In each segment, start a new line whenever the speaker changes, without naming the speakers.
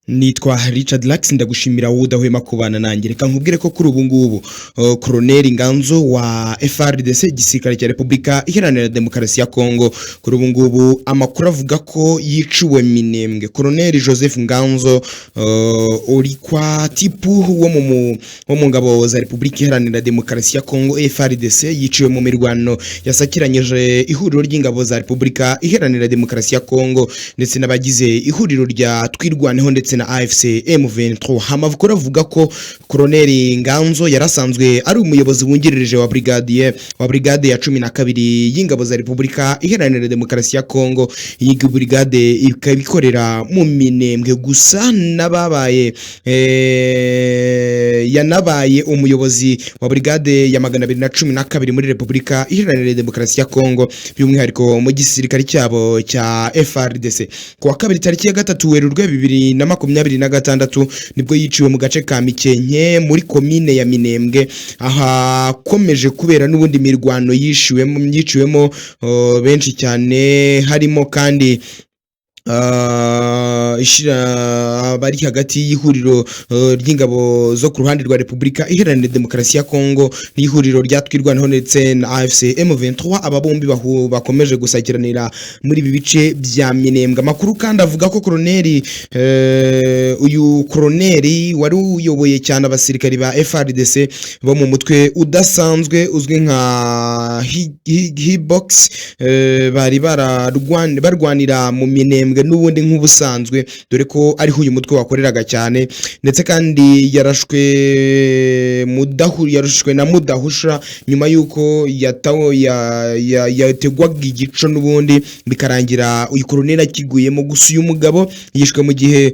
Nitwa Richard Lax ndagushimira wowe udahwema kubana nanjye. Reka nkubwire ko kuri ubu ngubu Colonel Nganzo wa FARDC igisirikare cya Repubulika Iharanira Demokarasi ya Kongo kuri ubu ngubu amakuru avuga ko yiciwe Minembwe. Colonel Joseph Nganzo uri kwa tipu wo mu ngabo za Repubulika Iharanira Demokarasi ya Kongo FARDC yiciwe mu mirwano yasakiranyije ihuriro ry'ingabo za Repubulika Iharanira Demokarasi ya Kongo ndetse n'abagize ihuriro rya Twirwaneho ndetse na AFC M23. Hamakuru avuga ko Colonel Nganzo yarasanzwe ari umuyobozi wungirije wa brigade ya 12 y'ingabo za Repubulika Iharanira Demokarasi ya Kongo. Iyi brigade ikabikorera mu Minembwe gusa nababaye yanabaye umuyobozi wa brigade ya 212 muri Repubulika Iharanira Demokarasi ya Kongo by'umwihariko mu gisirikare cyabo cya FARDC. Kuwa kabiri tariki ya 3 Werurwe 2026 nibwo yiciwe mu gace ka Mikenke muri komine ya Minembwe aha komeje kubera n'ubundi mirwano yiciwemo benshi cyane harimo kandi bari hagati y'ihuriro ry'ingabo zo ku ruhande rwa Repubulika Iharanira Demokarasi ya Kongo n'ihuriro rya Twirwaneho ndetse na AFC M23. Aba bombi bakomeje gusakiranira muri ibi bice bya Minembwe. Amakuru kandi avuga ko uyu Colonel wari uyoboye cyane abasirikari ba FARDC bo mu mutwe udasanzwe uzwi nka Hibox bari barwanira mu Minembwe n'ubundi nk'ubusanzwe dore ko ariho uyu mutwe wakoreraga cyane ndetse kandi yarashwe na Mudahusha nyuma yuko yategwaga igico n'ubundi bikarangira uyu Colonel akiguyemo. Gusa uyu mugabo yishwe mu gihe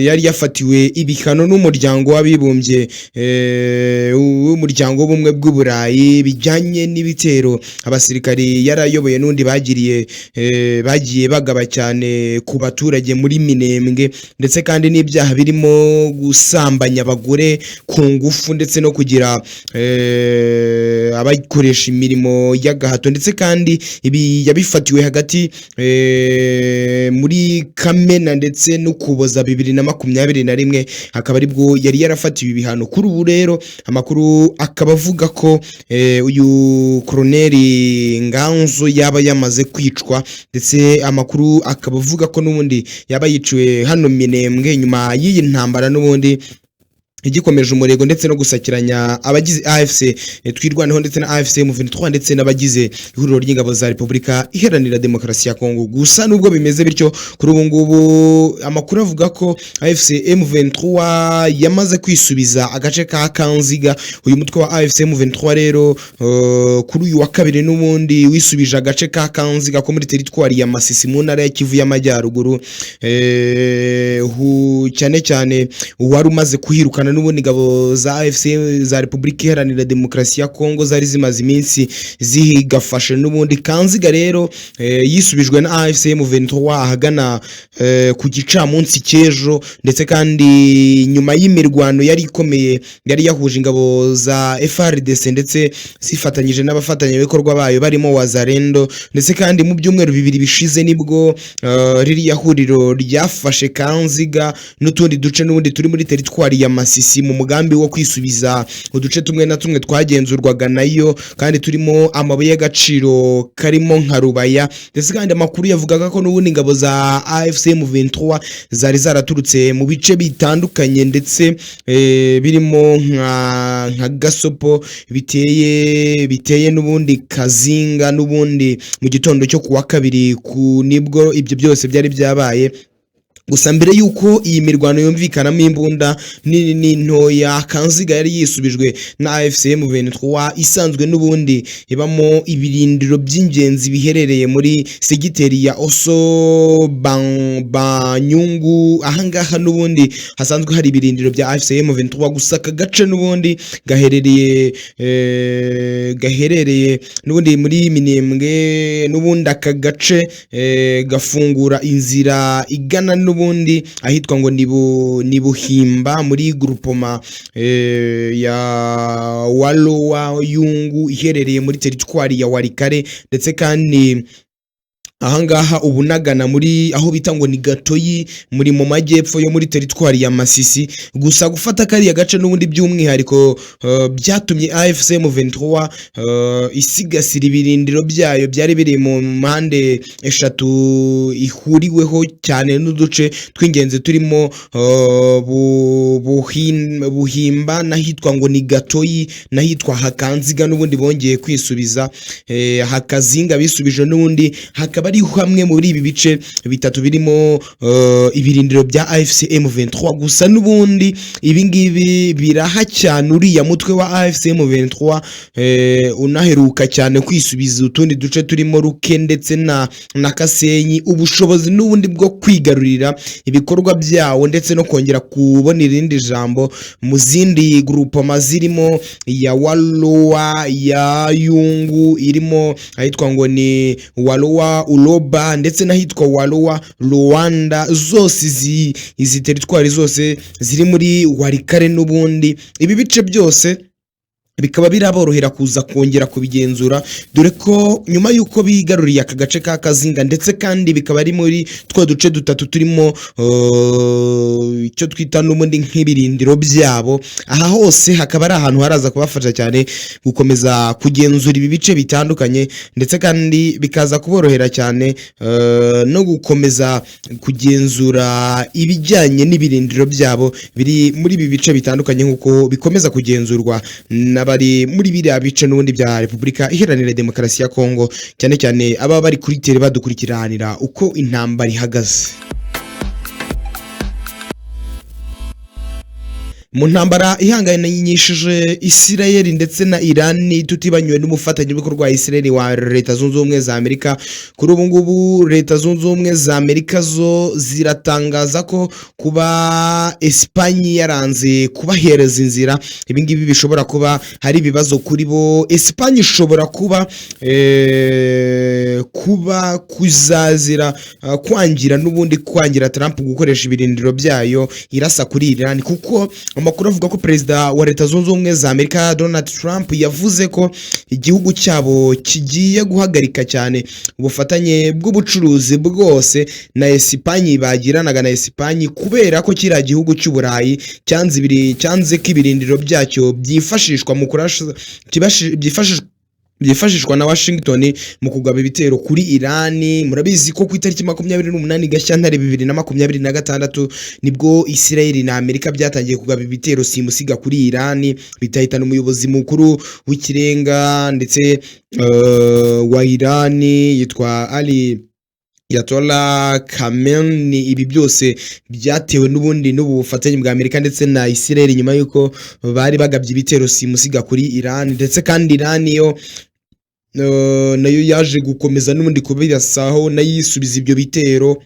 yari yafatiwe ibihano n'umuryango w'abibumbye w'umuryango w'ubumwe bw'Uburayi bijyanye n'ibitero abasirikari yarayoboye n'undi bagiye bagaba cyane ku baturage muri Minembwe ndetse kandi n'ibyaha birimo gusambanya abagore ku ngufu ndetse no kugira abayikoresha imirimo y'agahato ndetse kandi ibi yabifatiwe hagati muri Kamena ndetse no Kuboza 2021 akaba aribwo yari yarafatiwe ibihano. Kuri ubu rero amakuru akaba avuga ko uyu Colonel Nganzo yaba yamaze kwicwa ndetse amakuru akaba avuga ko n'ubundi yaba yiciwe hano Minembwe nyuma y'iyi ntambara n'ubundi igikomeje umurego ndetse no gusakiranya abagize AFC Twirwaneho ndetse na AFC M23 ndetse n'abagize ihuriro ry'ingabo za Repubulika Iharanira Demokarasi ya Kongo. Gusa nubwo bimeze bityo kuri ubu ngubu amakuru avuga ko AFC M23 yamaze kwisubiza agace ka Kanziga. Uyu mutwe wa AFC M23 rero kuri uyu wa kabiri n'ubundi wisubije agace ka Kanziga ko muri teritwari ya Masisi mu ntara ya Kivu y'Amajyaruguru cyane wari umaze kuhirukana n'ubundi ngabo za AFC za Repubulika Iharanira Demokarasi ya Kongo zari zimaze iminsi zihigafashe n'ubundi. Kanziga rero yisubijwe na AFC M23 ahagana ku gicamunsi cy'ejo ndetse kandi nyuma y'imirwano yari ikomeye yari yahuje ingabo za FARDC ndetse zifatanyije n'abafatanyabikorwa bayo barimo Wazalendo ndetse kandi mu byumweru bibiri bishize nibwo ririya huriro ryafashe Kanziga n'utundi duce n'ubundi turi muri teritwari ya Masisi mu mugambi wo kwisubiza uduce tumwe na tumwe twagenzurwaga nayo kandi turimo amabuye y'agaciro karimo nka Rubaya ndetse kandi amakuru yavugaga ko n'ubundi ingabo za AFC M23 zari zaraturutse mu bice bitandukanye ndetse birimo nka Gasopo biteye n'ubundi Kazinga n'ubundi mu gitondo cyo kuwa kabiri nibwo ibyo byose byari byabaye. Gusa mbere yuko iyi mirwano yumvikanamo imbunda nini ntoya Kanziga yari yisubijwe na AFC M23 isanzwe n'ubundi ibamo ibirindiro by'ingenzi biherereye muri segiteri ya Oso Banyungu. Ahangaha n'ubundi hasanzwe hari ibirindiro bya AFC M23 gusa aka gace n'ubundi gaherereye n'ubundi muri Minembwe n'ubundi aka gace gafungura inzira igana n'ubundi ahitwa ngo ni Buhimba muri groupement ya Walo wa Yungu iherereye muri teritwari ya Warikare ndetse kandi ahangaha ubunagana muri aho bita ngo ni Gatoyi muri mu majyepfo yo muri teritwari ya Masisi. Gusa gufata kariya gace n'ubundi by'umwihariko byatumye AFC M23 isigasira ibirindiro byayo byari biri mu mpande eshatu ihuriweho cyane n'uduce tw'ingenzi turimo Buhimba nahitwa ngo ni Gatoyi nahitwa Hakanziga n'ubundi bongeye kwisubiza Hakazinga bisubije n'ubundi hakaba ari hamwe muri ibi bice bitatu birimo ibirindiro bya AFC M23. Gusa n'ubundi ibi ngibi biraha cyane uriya mutwe wa AFC M23 unaheruka cyane kwisubiza utundi duce turimo Ruke ndetse na Kasenyi, ubushobozi n'ubundi bwo kwigarurira ibikorwa byawo ndetse no kongera kubona irindi jambo mu zindi groupement zirimo ya Walowa ya Yungu irimo ahitwa ngo ni Walowa Uloba ndetse n'ahitwa Walowa Rwanda. Zose izi teritwari zose ziri muri Warikare n'ubundi ibi bice byose bikaba biraborohera kuza kongera kubigenzura, dore ko nyuma yuko bigaruriye aka gace ka Kazinga ndetse kandi bikaba ari muri twa duce dutatu turimo icyo twita n'ubundi nk'ibirindiro byabo. Aha hose hakaba ari ahantu haraza kubafasha cyane gukomeza kugenzura ibi bice bitandukanye ndetse kandi bikaza kuborohera cyane no gukomeza kugenzura ibijyanye n'ibirindiro byabo biri muri ibi bice bitandukanye nk'uko bikomeza kugenzurwa bari muri biriya bice n'ubundi bya Repubulika Iharanira Demokarasi ya Kongo, cyane cyane aba bari kuri tele badukurikiranira uko intambara ihagaze. Mu ntambara ihanganyishije Israel ndetse na Iran tutibanywe n'umufatanyabikorwa wa Israel wa Leta Zunze Ubumwe za Amerika. Kuri ubu ngubu Leta Zunze Ubumwe za Amerika zo ziratangaza ko kuba Espanye yaranze kubahereza inzira ibi ngibi bishobora kuba hari ibibazo kuri bo. Espanye ishobora kuba kuzazira kwangira n'ubundi kwangira Trump gukoresha ibirindiro byayo irasa kuri Iran, kuko amakuru avuga ko perezida wa Leta Zunze Ubumwe za Amerika Donald Trump yavuze ko igihugu cyabo kigiye guhagarika cyane ubufatanye bw'ubucuruzi bwose na Espanye bagiranaga na Espanye, kubera ko kiriya gihugu cy'Uburayi cyanze ko ibirindiro byacyo byifashishwa mu kurasha byifashishwa na Washington mu kugaba ibitero kuri Iran. Murabizi ko ku itariki 28 Gashyantare 2026 nibwo Israel na Amerika byatangiye kugaba ibitero simusiga kuri Iran bitahitana umuyobozi mukuru w'ikirenga ndetse wa Iran yitwa Ali Ayatollah Khamenei. Ibi byose byatewe n'ubundi n'ubufatanye bwa Amerika ndetse na Israel nyuma yuko bari bagabye ibitero simusiga kuri Iran, ndetse kandi Iran nayo yaje gukomeza n'ubundi kubirasaho nayisubiza ibyo bitero.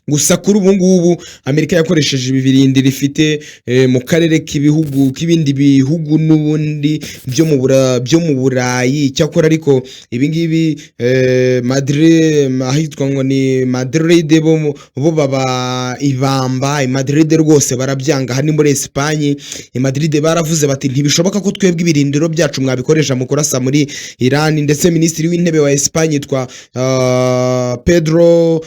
Gusa kuri ubu ngubu Amerika yakoresheje ibi birindiro rifite mu karere k'ibihugu k'ibindi bihugu n'ubundi byo mu Burayi. Cyakora ariko ibi ngibi Madrid ahitwa ngo ni Madrid bo baba ibamba Madrid rwose barabyanga. Hani muri Espanye Madrid baravuze bati ntibishoboka ko twebwe ibirindiro byacu mwabikoresha mu kurasa muri Iran. Ndetse minisitiri w'intebe wa Espanye yitwa Pedro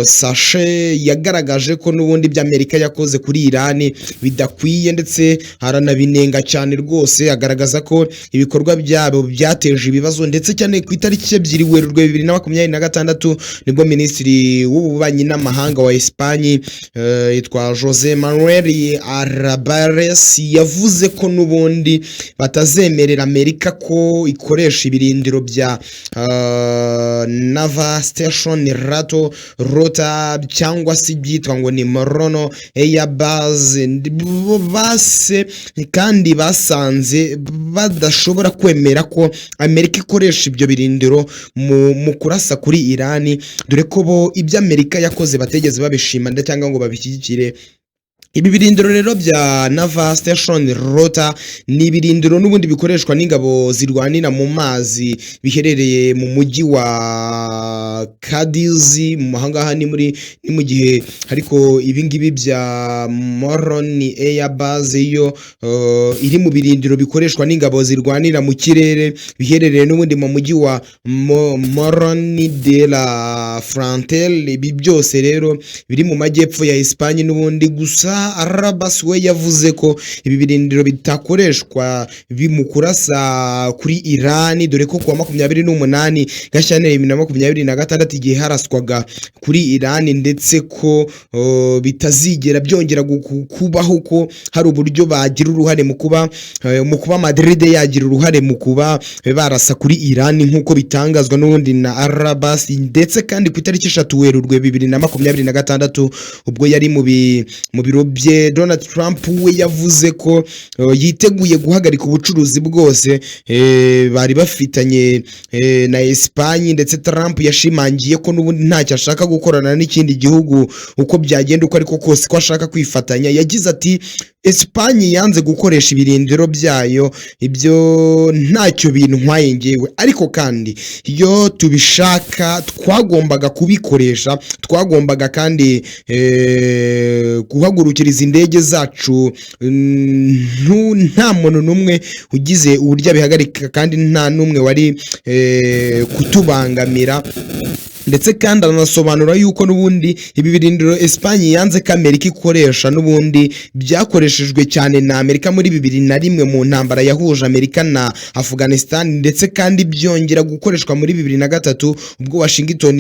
Sanchez yagaragaje ko n'ubundi by'Amerika yakoze kuri Iran bidakwiye ndetse haranabinenga cyane rwose. Agaragaza ko ibikorwa byabo byateje ibibazo, ndetse cyane ku itariki 2 Werurwe 2026 nibwo minisitiri w'ububanyi n'amahanga wa Espanye yitwa José Manuel Arabares yavuze ko n'ubundi batazemerera Amerika ko ikoresha ibirindiro bya Naval Station Rato Rota cyangwa se byitwa ngo ni Morono Air Base base, kandi basanze badashobora kwemera ko Amerika ikoresha ibyo birindiro mu kurasa kuri Iran, dore ko bo ibyo Amerika yakoze bategeze babishima cyangwa ngo babishyigikire. Ibi birindiro rero bya Naval Station Rota ni ibirindiro n'ubundi bikoreshwa n'ingabo zirwanira mu mazi biherereye mu mujyi wa Cadiz mu mahangaha ni mu gihe ariko ibingibi bya Moroni Air Base yo iri mu birindiro bikoreshwa n'ingabo zirwanira mu kirere biherereye n'ubundi mu mujyi wa Moroni de la Frontera. Ibi byose rero biri mu majyepfo ya Espagne n'ubundi gusa Arabas we yavuze ko ibi birindiro bitakoreshwa bimukurasa kuri Iran, dore ko kuwa 28 Gashyantare 2026 igihe haraswaga kuri Iran ndetse ko bitazigera byongera kubaho, ko hari uburyo bagira uruhare mu kuba Madrid yagira uruhare mu kuba barasa kuri Iran nk'uko bitangazwa n'ubundi na Arabas. Ndetse kandi ku itariki 3 Werurwe 2026 ubwo yari mu biro bye, Donald Trump we yavuze ko yiteguye guhagarika ubucuruzi bwose bari bafitanye na Espagne, ndetse Trump yashimangiye ko n'ubundi ntacyo ashaka gukorana n'ikindi gihugu uko byagenda uko ariko kose ko ashaka kwifatanya. Yagize ati Espagne yanze gukoresha ibirindiro byayo, ibyo ntacyo bintwaye ngewe, ariko kandi iyo tubishaka twagombaga kubikoresha, twagombaga kandi guhagurukiriza indege zacu, nta muntu n'umwe ugize uburyo abihagarika kandi nta n'umwe wari kutubangamira. Ndetse kandi anasobanura yuko n'ubundi ibi birindiro Espagne yanze ko Amerika ikoresha n'ubundi byakoreshejwe cyane na Amerika muri 2001 mu ntambara yahuje Amerika na Afghanistan, ndetse kandi byongera gukoreshwa muri 2003 ubwo Washington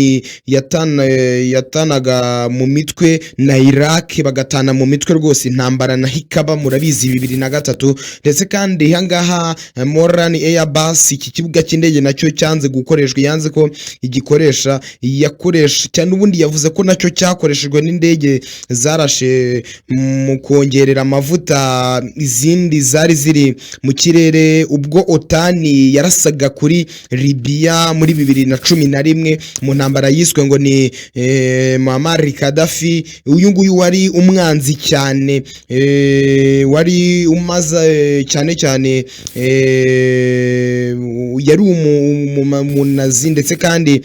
yatanaga mu mitwe na Iraq, bagatana mu mitwe rwose intambara na hikaba murabizi 2003. Ndetse kandi hangaha Morani Air Base, iki kibuga cy'indege nacyo cyanze gukoreshwa, yanze ko igikoresha yakoresha cyane ubundi. Yavuze ko nacyo cyakoreshejwe n'indege zarashe mu kongerera amavuta izindi zari ziri mu kirere ubwo Otani yarasaga kuri Libya muri 2011 mu ntambara yiswe ngo ni Muammar Gaddafi. Uyu nguyu wari umwanzi cyane, wari umaze cyane yari umunazi, ndetse kandi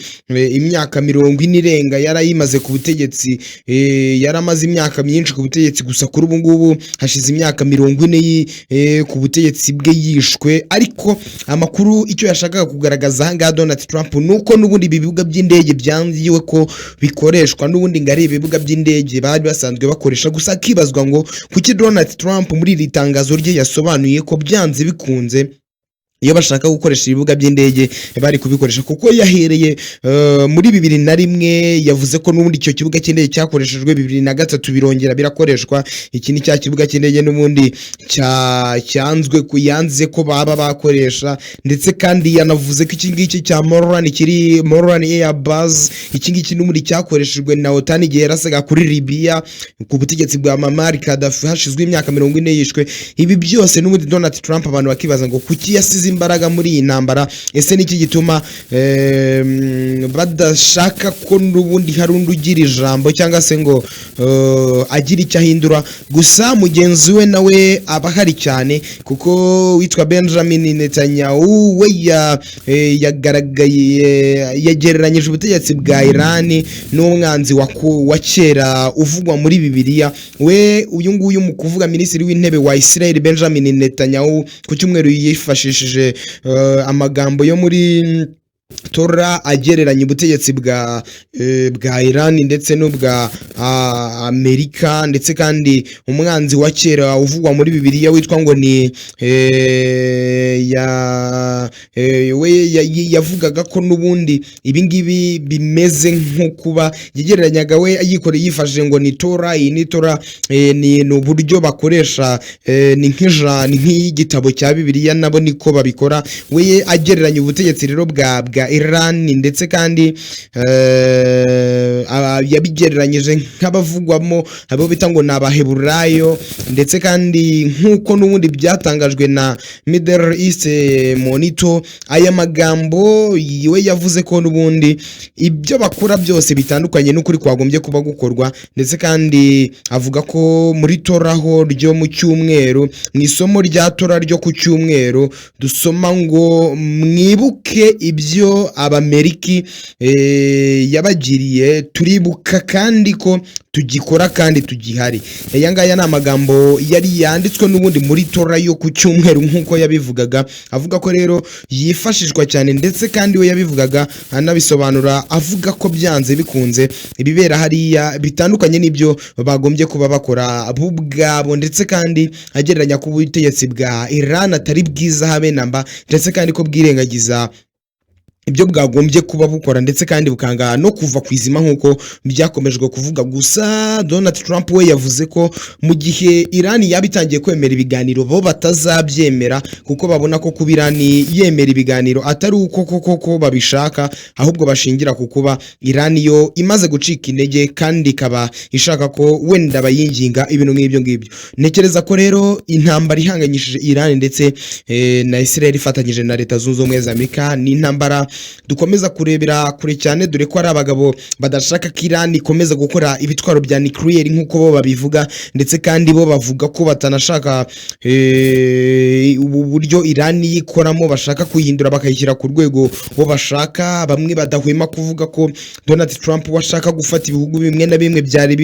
imyaka 40 irenga yarayimaze ku butegetsi, yaramaze imyaka myinshi ku butegetsi, gusa kuri ubu ngubu hashize imyaka 40 ku butegetsi bwe yishwe. Ariko amakuru icyo yashakaga kugaragaza ahangaha Donald Trump nuko n'ubundi ibibuga by'indege byangiwe ko bikoreshwa n'ubundi ngari ibibuga by'indege bari basanzwe bakoresha. Gusa kibazwa ngo kuki Donald Trump muri iri tangazo rye yasobanuye ko byanze bikunze iyo bashaka gukoresha ibibuga by'indege bari kubikoresha, kuko yahereye muri 2001 yavuze ko n'ubundi icyo kibuga cy'indege cyakoreshejwe 2003 birongera birakoreshwa. Iki ni cya kibuga cy'indege n'ubundi yanze ko baba bakoresha. Ndetse kandi yanavuze ko iki ngiki cya Morani Air Base, iki ngiki n'ubundi cyakoreshejwe na Otani igihe yarasaga kuri Libya ku butegetsi bwa Muammar Gaddafi hashizwe imyaka 40 yishwe. Ibi byose n'ubundi Donald Trump abantu bakibaza ngo kuki yasize imbaraga muri iyi ntambara, ese niki gituma badashaka ko n'ubundi hari undi ugira ijambo cyangwa se ngo agira icyo ahindura. Gusa mugenzi we nawe aba hari cyane, kuko witwa Benjamin Netanyahu we yagereranyije ubutegetsi bwa Iran n'umwanzi wa kera uvugwa muri Bibiliya. We uyu nguyu mu kuvuga minisitiri w'intebe wa Israel Benjamin Netanyahu ku cyumweru yifashishije amagambo yo muri Tora agereranya ubutegetsi bwa Iran ndetse n'ubwa Amerika. Ndetse kandi umwanzi wa kera uvugwa muri Bibiliya witwa ngo ni yavugaga ko n'ubundi ibingibi bimeze nko kuba yagereranyaga we yikoreye yifashije ngo ni Tora. Iyi ni Tora, ni uburyo bakoresha, ni nk'igitabo cya Bibiliya, nabo niko babikora. We agereranya ubutegetsi rero bwa bwa Iran ndetse kandi yabigereranyije nk'abavugwamo abo bita ngo nabaheburayo ndetse kandi nkuko n'ubundi byatangajwe na Middle East Monitor. Aya magambo we yavuze ko n'ubundi ibyo bakora byose bitandukanye n'ukuri kwagombye kuba gukorwa, ndetse kandi avuga ko muri toraho ryo mu cyumweru, mu isomo rya tora ryo ku cyumweru dusoma ngo mwibuke ibyo abameriki yabagiriye, turibuka kandi ko tugikora kandi tugihari. Aya ngaya ni amagambo yari yanditswe n'ubundi muri tora yo ku cyumweru nk'uko yabivugaga, avuga ko rero yifashishwa cyane, ndetse kandi we yabivugaga anabisobanura avuga ko byanze bikunze ibibera hariya bitandukanye n'ibyo bagombye kuba bakora bo ubwabo, ndetse kandi agereranya ko ubutegetsi bwa Iran atari bwiza habe namba, ndetse kandi ko bwirengagiza ibyo bwagombye kuba bukora, ndetse kandi bukanga no kuva ku izima nk'uko byakomejwe kuvuga. Gusa Donald Trump we yavuze ko mu gihe Iran yabitangiye kwemera ibiganiro bo batazabyemera, kuko babona ko kuba Iran yemera ibiganiro atari uko koko babishaka, ahubwo bashingira ku kuba Iran yo imaze gucika intege kandi ikaba ishaka ko wenda bayinginga ibintu nk'ibyo ngibyo. Ntekereza ko rero intambara ihanganyishije Iran ndetse na Israel ifatanyije na Leta Zunze Ubumwe za Amerika ni intambara dukomeza kurebera kure cyane, dore ko ari abagabo badashaka ko Iran ikomeza gukora ibitwaro bya nuclear nk'uko bo babivuga, ndetse kandi bo bavuga ko batanashaka ubu buryo Iran yikoramo, bashaka kuyihindura bakayishyira ku rwego bo bashaka. Bamwe badahwema kuvuga ko Donald Trump washaka gufata ibihugu bimwe na bimwe byari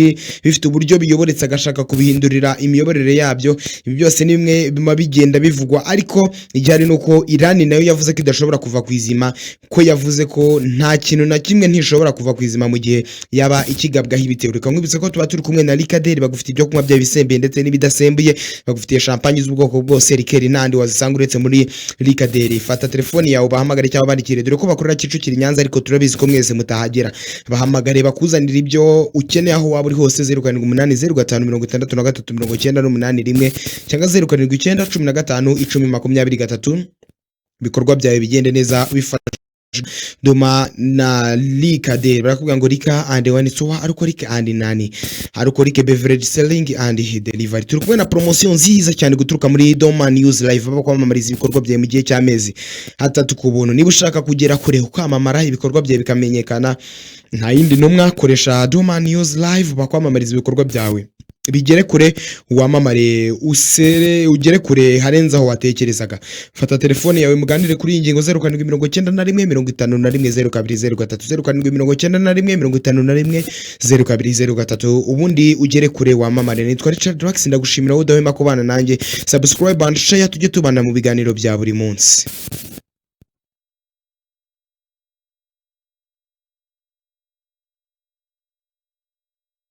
bifite uburyo biyoboretse agashaka kubihindurira imiyoborere yabyo. Ibi byose ni bimwe bima bigenda bivugwa, ariko igihari nuko Iran nayo yavuze ko idashobora kuva ku izima, ko yavuze ko nta kintu na kimwe ntishobora kuva ku izima mu gihe yaba ikigabwaho ibitero. Reka nkwibutse ko tuba turi kumwe na Likadeli, bagufite ibyo kunywa by'ibisembuye ndetse n'ibidasembuye, bagufitiye champagne z'ubwoko bwose, rikeri n'andi wazisanga uretse muri Likadeli. Fata telefoni yawe bahamagare cyangwa bandikire, dore ko bakorera Kicukiro Nyanza, ariko turabizi ko mwese mutahagera. Bahamagare bakuzanira ibyo ukeneye aho waba uri hose, 0780566391 cyangwa 0790151023 bikorwa byawe bigende neza bifasha Doma na Likadeli. Barakubwira ngo Lika and one soa, ariko Lika and nani, ariko Lika beverage selling and delivery. Turi kumwe na promotion nziza cyane guturuka muri Doma News Live, baba kwamamariza ibikorwa byawe mu gihe cy'amezi atatu ku buntu. Niba ushaka kugera kure ukwamamara ibikorwa byawe bikamenyekana, nta yindi numwe koresha Doma News Live bakwamamariza ibikorwa byawe bigere kure, wamamare ugere kure harenza aho watekerezaga. Fata telefone yawe muganire kuri iyi ngingo 0791510203, 0791510203, ubundi ugere kure wamamare. Nitwa Richard Wax, ndagushimira wowe udahwema kubana nanjye. Subscribe and share, tujye tubana mu biganiro bya buri munsi.